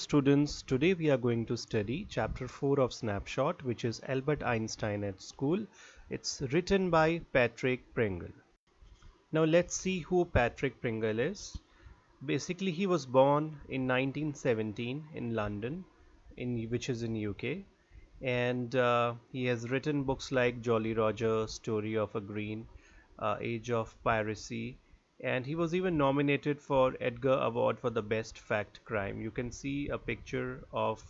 students, today we are going to study chapter 4 of Snapshot, which is Albert Einstein at School. It's written by Patrick Pringle. Now let's see who Patrick Pringle is. Basically, he was born in 1917 in London, which is in UK, and he has written books like Jolly Roger, Story of a Green, Age of Piracy, and he was even nominated for Edgar Award for the best fact crime. You can see a picture of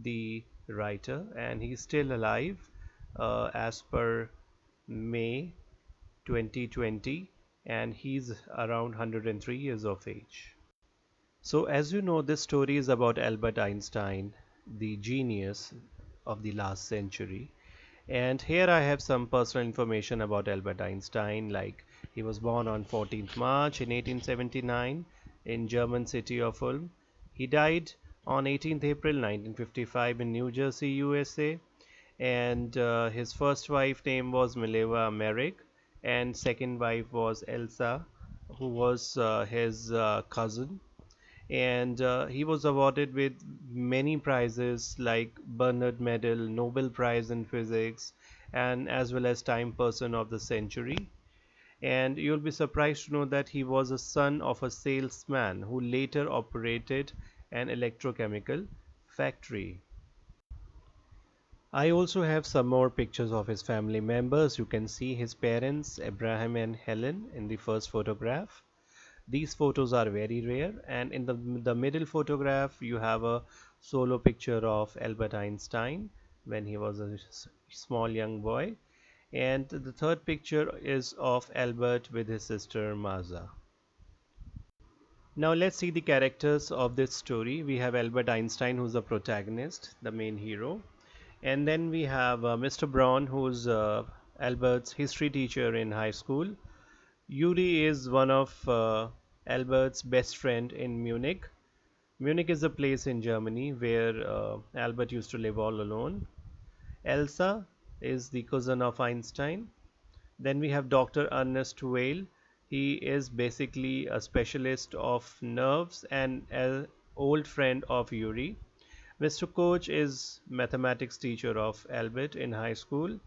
the writer, and he's still alive as per May 2020, and he's around 103 years of age. So as you know, this story is about Albert Einstein, the genius of the last century. And here I have some personal information about Albert Einstein, like he was born on 14th March in 1879 in German city of Ulm. He died on 18th April 1955 in New Jersey, USA. And his first wife name was Mileva Merrick, and second wife was Elsa, who was his cousin. And he was awarded with many prizes like Bernard Medal, Nobel Prize in Physics, and as well as Time Person of the Century. And you'll be surprised to know that he was a son of a salesman who later operated an electrochemical factory. I also have some more pictures of his family members. You can see his parents, Abraham and Helen, in the first photograph. These photos are very rare, and in the middle photograph you have a solo picture of Albert Einstein when he was a small young boy, and the third picture is of Albert with his sister Maza. Now let's see the characters of this story. We have Albert Einstein, who's the protagonist, the main hero, and then we have Mr. Braun, who's Albert's history teacher in high school. Yuri is one of Albert's best friend in Munich. Munich is a place in Germany where Albert used to live all alone. Elsa is the cousin of Einstein. Then we have Dr. Ernest Weil. He is basically a specialist of nerves and an old friend of Yuri. Mr. Koch is mathematics teacher of Albert in high school.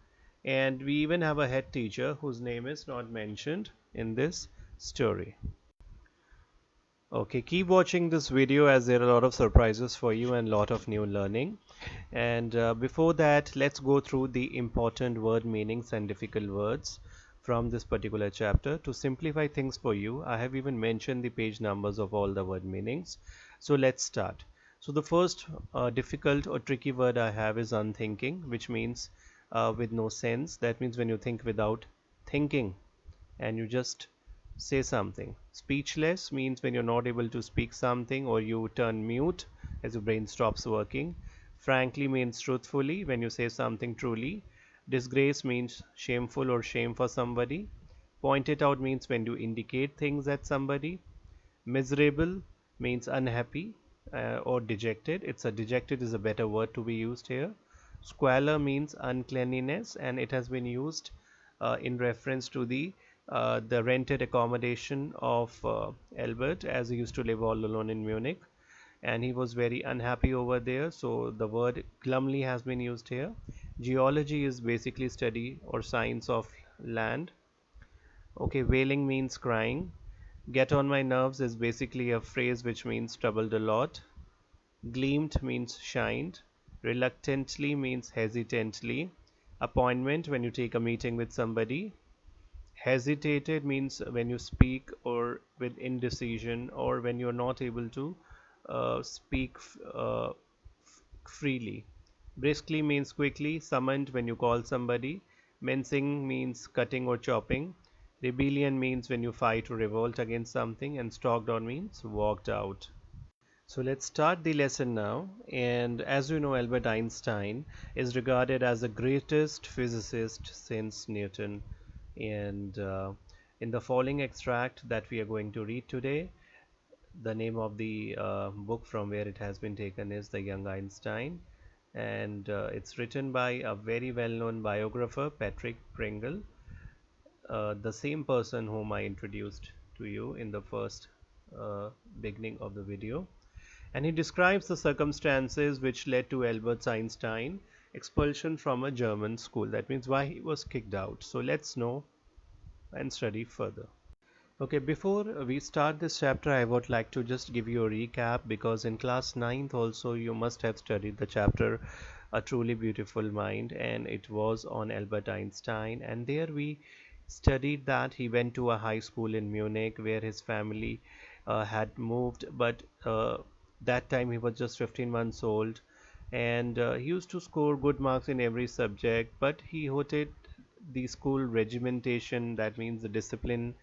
And we even have a head teacher whose name is not mentioned in this story. Okay, keep watching this video as there are a lot of surprises for you and a lot of new learning. And before that, let's go through the important word meanings and difficult words from this particular chapter. To simplify things for you, I have even mentioned the page numbers of all the word meanings. So let's start. So the first difficult or tricky word I have is unthinking, which means with no sense. That means when you think without thinking and you just say something. Speechless means when you're not able to speak something or you turn mute as your brain stops working. Frankly means truthfully, when you say something truly. Disgrace means shameful or shame for somebody. Point it out means when you indicate things at somebody. Miserable means unhappy or dejected. Dejected is a better word to be used here. Squalor means uncleanliness, and it has been used in reference to the rented accommodation of Albert, as he used to live all alone in Munich and he was very unhappy over there, so the word glumly has been used here. Geology is basically study or science of land. Okay, wailing means crying. Get on my nerves is basically a phrase which means troubled a lot. Gleamed means shined. Reluctantly means hesitantly. Appointment when you take a meeting with somebody. Hesitated means when you speak or with indecision or when you're not able to speak freely. Briskly means quickly. Summoned when you call somebody. Mincing means cutting or chopping. Rebellion means when you fight or revolt against something, and stalked on means walked out. So let's start the lesson now. And as you know, Albert Einstein is regarded as the greatest physicist since Newton. And in the following extract that we are going to read today, the name of the book from where it has been taken is The Young Einstein, and it's written by a very well-known biographer, Patrick Pringle, the same person whom I introduced to you in the first beginning of the video. And he describes the circumstances which led to Albert Einstein expulsion from a German school. That means why he was kicked out. So let's know and study further. Okay, before we start this chapter, I would like to just give you a recap because in class ninth also you must have studied the chapter A Truly Beautiful Mind, and it was on Albert Einstein. And there we studied that he went to a high school in Munich where his family had moved, but that time he was just 15 months old, and he used to score good marks in every subject, but he hated the school regimentation, that means the discipline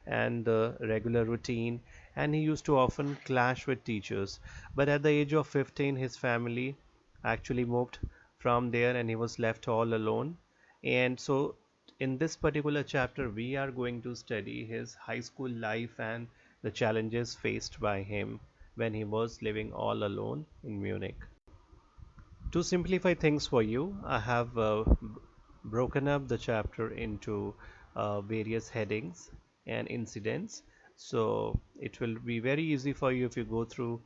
and the regular routine, and he used to often clash with teachers. But at the age of 15 his family actually moved from there and he was left all alone. And so in this particular chapter we are going to study his high school life and the challenges faced by him when he was living all alone in Munich. To simplify things for you, I have broken up the chapter into various headings and incidents. So it will be very easy for you if you go through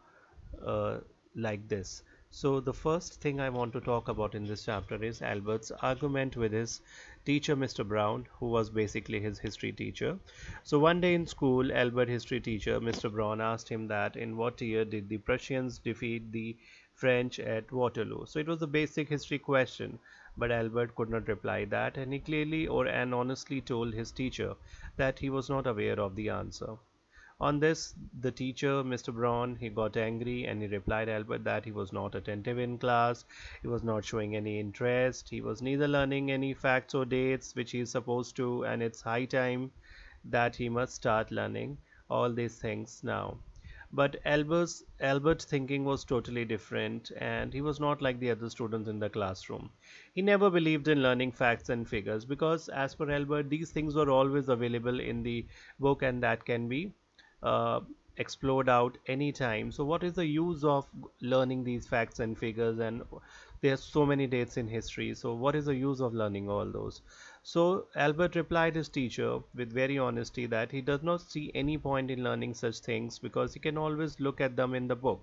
uh, like this. So the first thing I want to talk about in this chapter is Albert's argument with his teacher, Mr. Brown, who was basically his history teacher. So one day in school, Albert history teacher, Mr. Brown, asked him that in what year did the Prussians defeat the French at Waterloo. So it was a basic history question, but Albert could not reply that, and he clearly and honestly told his teacher that he was not aware of the answer. On this, the teacher, Mr. Brown, he got angry and he replied Albert that he was not attentive in class, he was not showing any interest, he was neither learning any facts or dates which he is supposed to, and it's high time that he must start learning all these things now. But Albert's thinking was totally different, and he was not like the other students in the classroom. He never believed in learning facts and figures because, as per Albert, these things were always available in the book and that can be uh, explored out anytime. So what is the use of learning these facts and figures, and there's so many dates in history, so what is the use of learning all those? So Albert replied his teacher with very honesty that he does not see any point in learning such things because he can always look at them in the book.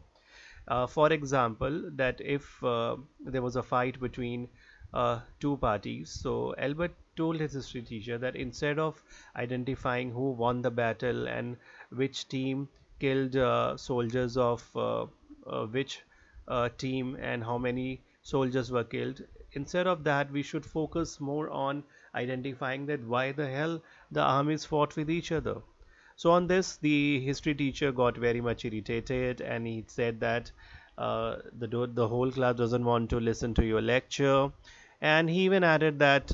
For example, that if there was a fight between two parties, so Albert told his history teacher that instead of identifying who won the battle and which team killed soldiers of which team and how many soldiers were killed, instead of that we should focus more on identifying that why the hell the armies fought with each other. So on this, the history teacher got very much irritated, and he said that the whole class doesn't want to listen to your lecture, and he even added that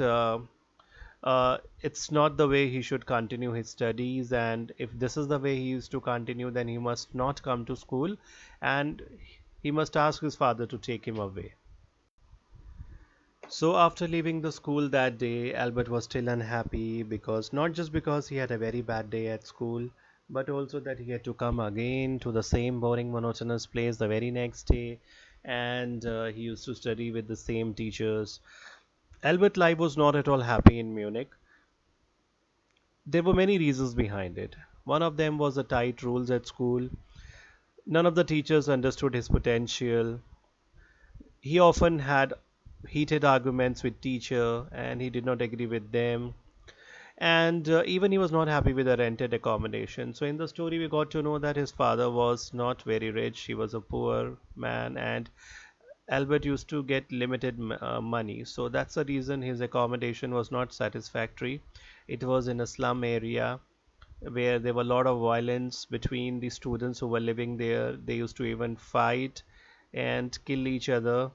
it's not the way he should continue his studies, and if this is the way he used to continue, then he must not come to school, and he must ask his father to take him away. So after leaving the school that day, Albert was still unhappy because not just because he had a very bad day at school, but also that he had to come again to the same boring, monotonous place the very next day, and he used to study with the same teachers. Albert life was not at all happy in Munich. There were many reasons behind it. One of them was the tight rules at school. None of the teachers understood his potential. He often had heated arguments with teacher and he did not agree with them, and even he was not happy with the rented accommodation. So in the story we got to know that his father was not very rich, he was a poor man, and Albert used to get limited money, so that's the reason his accommodation was not satisfactory. It was in a slum area where there were a lot of violence between the students who were living there. They used to even fight and kill each other,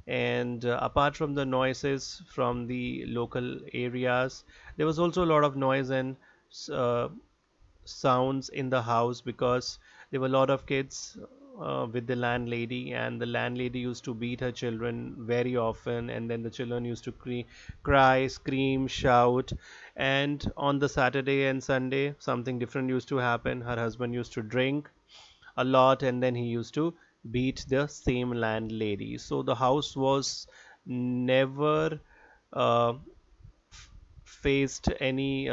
and apart from the noises from the local areas, there was also a lot of noise and uh, sounds in the house because there were a lot of kids with the landlady, and the landlady used to beat her children very often, and then the children used to cry, scream, shout. And on the Saturday and Sunday something different used to happen. Her husband used to drink a lot and then he used to beat the same landlady. So the house was never uh, faced any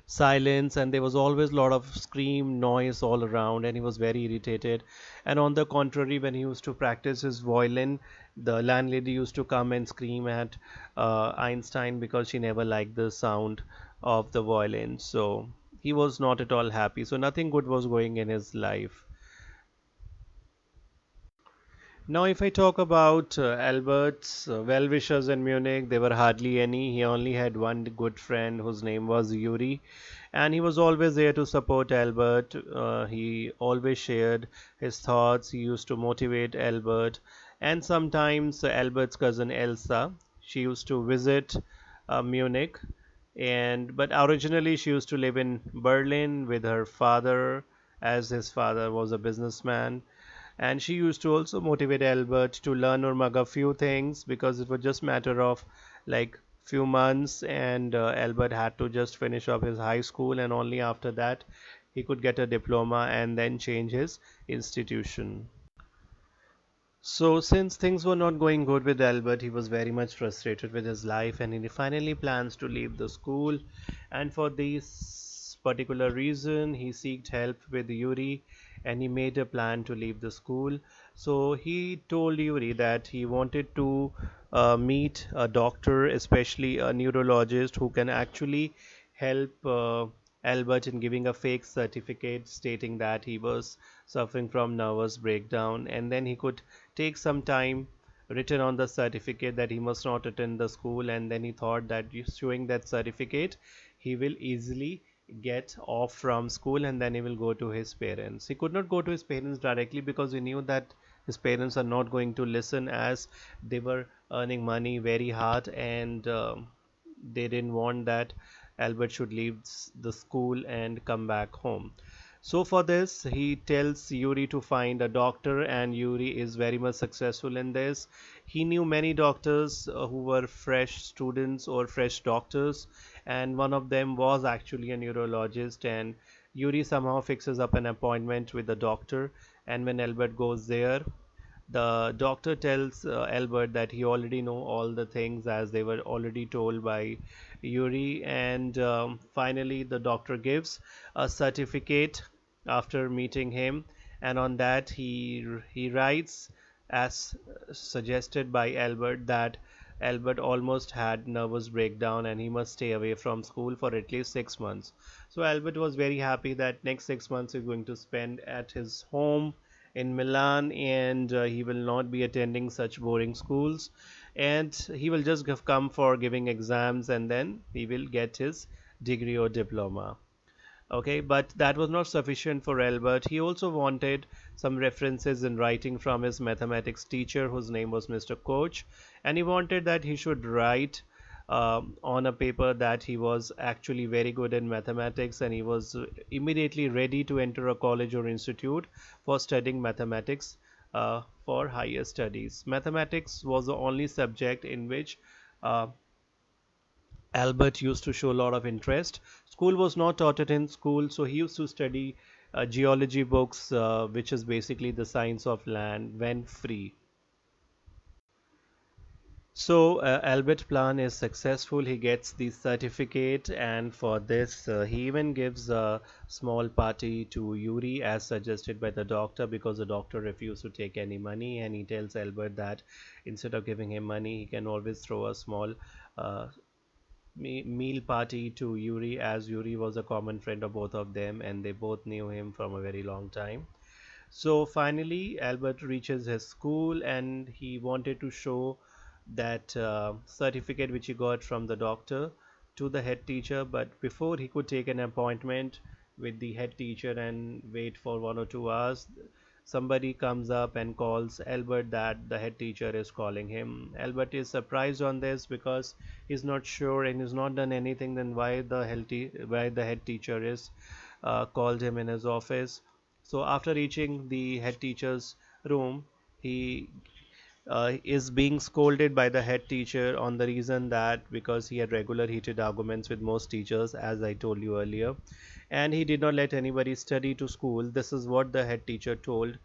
silence, and there was always a lot of scream noise all around, and he was very irritated. And on the contrary, when he used to practice his violin, the landlady used to come and scream at Einstein because she never liked the sound of the violin. So he was not at all happy, so nothing good was going in his life. Now, if I talk about Albert's well-wishers in Munich, there were hardly any. He only had one good friend whose name was Yuri, and he was always there to support Albert. He always shared his thoughts. He used to motivate Albert, and sometimes Albert's cousin Elsa, she used to visit Munich, and but originally she used to live in Berlin with her father, as his father was a businessman. And she used to also motivate Albert to learn or mug a few things because it was just matter of like few months, and Albert had to just finish up his high school, and only after that he could get a diploma and then change his institution. So, since things were not going good with Albert, he was very much frustrated with his life, and he finally plans to leave the school. And for this particular reason, he sought help with Yuri, and he made a plan to leave the school. So, he told Yuri that he wanted to meet a doctor, especially a neurologist, who can actually help Albert in giving a fake certificate stating that he was suffering from nervous breakdown, and then he could take some time written on the certificate that he must not attend the school, and then he thought that showing that certificate he will easily get off from school, and then he will go to his parents. He could not go to his parents directly because he knew that his parents are not going to listen, as they were earning money very hard, and they didn't want that Albert should leave the school and come back home. So for this, he tells Yuri to find a doctor, and Yuri is very much successful in this. He knew many doctors who were fresh students or fresh doctors, and one of them was actually a neurologist. And Yuri somehow fixes up an appointment with the doctor, and when Albert goes there, the doctor tells Albert that he already know all the things as they were already told by Yuri, and finally the doctor gives a certificate after meeting him, and on that he writes as suggested by Albert that Albert almost had nervous breakdown and he must stay away from school for at least 6 months. So Albert was very happy that next 6 months he's going to spend at his home in Milan, and he will not be attending such boring schools, and he will just come for giving exams, and then he will get his degree or diploma. Okay, but that was not sufficient for Albert. He also wanted some references in writing from his mathematics teacher, whose name was Mr. Koch, and he wanted that he should write on a paper that he was actually very good in mathematics, and he was immediately ready to enter a college or institute for studying mathematics for higher studies. Mathematics was the only subject in which uh, Albert used to show a lot of interest. School was not taught it in school, so he used to study geology books, which is basically the science of land, when free. So Albert plan is successful. He gets the certificate, and for this, he even gives a small party to Yuri as suggested by the doctor, because the doctor refused to take any money, and he tells Albert that instead of giving him money, he can always throw a small uh, meal party to Yuri, as Yuri was a common friend of both of them, and they both knew him from a very long time. So finally, Albert reaches his school, and he wanted to show that certificate which he got from the doctor to the head teacher. But before he could take an appointment with the head teacher and wait for 1 or 2 hours, somebody comes up and calls Albert that the head teacher is calling him. Albert is surprised on this because he's not sure and he's not done anything. Then why the head teacher is called him in his office? So after reaching the head teacher's room, he is being scolded by the head teacher on the reason that because he had regular heated arguments with most teachers, as I told you earlier, and he did not let anybody study to school. This is what the head teacher told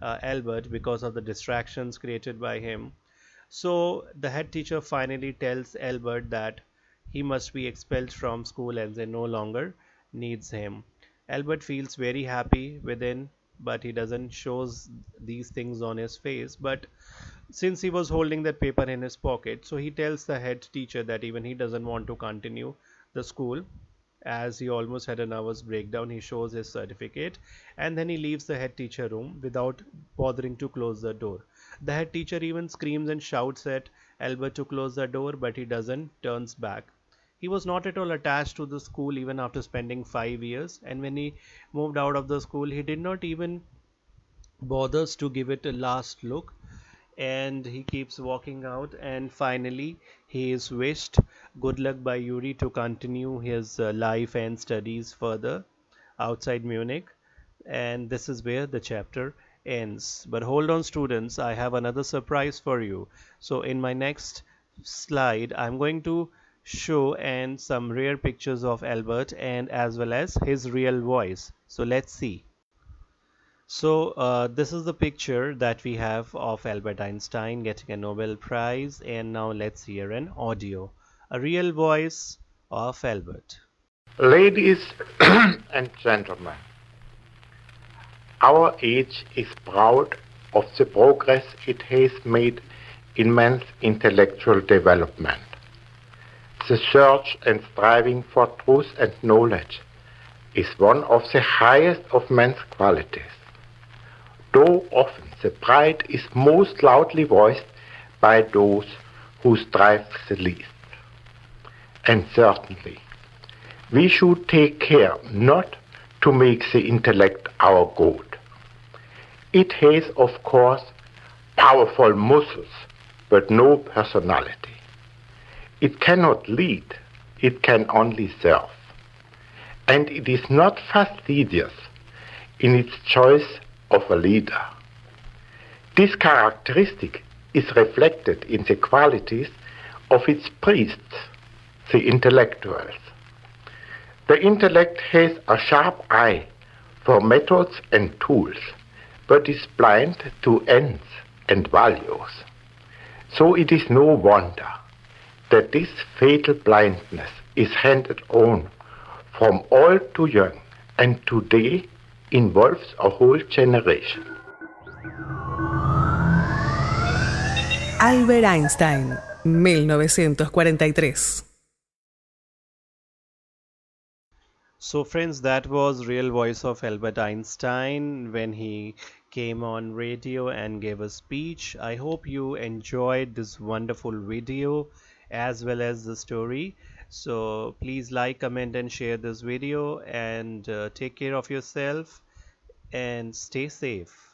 Albert because of the distractions created by him. So the head teacher finally tells Albert that he must be expelled from school, and they no longer needs him. Albert feels very happy within, but he doesn't shows these things on his face. But since he was holding that paper in his pocket, so he tells the head teacher that even he doesn't want to continue the school, as he almost had a nervous breakdown. He shows his certificate and then he leaves the head teacher room without bothering to close the door. The head teacher even screams and shouts at Albert to close the door, but he doesn't, turns back. He was not at all attached to the school even after spending 5 years, and when he moved out of the school, he did not even bothers to give it a last look, and he keeps walking out, and finally he is wished good luck by Yuri to continue his life and studies further outside Munich. And this is where the chapter ends. But hold on students, I have another surprise for you. So in my next slide I'm going to show and some rare pictures of Albert and as well as his real voice. So let's see. So this is the picture that we have of Albert Einstein getting a Nobel Prize, and now let's hear an audio, a real voice of Albert. Ladies and gentlemen, our age is proud of the progress it has made in man's intellectual development. The search and striving for truth and knowledge is one of the highest of man's qualities. Though often the pride is most loudly voiced by those who strive the least. And certainly, we should take care not to make the intellect our goat. It has, of course, powerful muscles, but no personality. It cannot lead, it can only serve. And it is not fastidious in its choice of a leader. This characteristic is reflected in the qualities of its priests, the intellectuals. The intellect has a sharp eye for methods and tools, but is blind to ends and values. So it is no wonder that this fatal blindness is handed on from old to young, and today involves a whole generation. Albert Einstein, 1943. So friends, that was real voice of Albert Einstein when he came on radio and gave a speech. I hope you enjoyed this wonderful video as well as the story. So please like, comment and share this video, and take care of yourself and stay safe.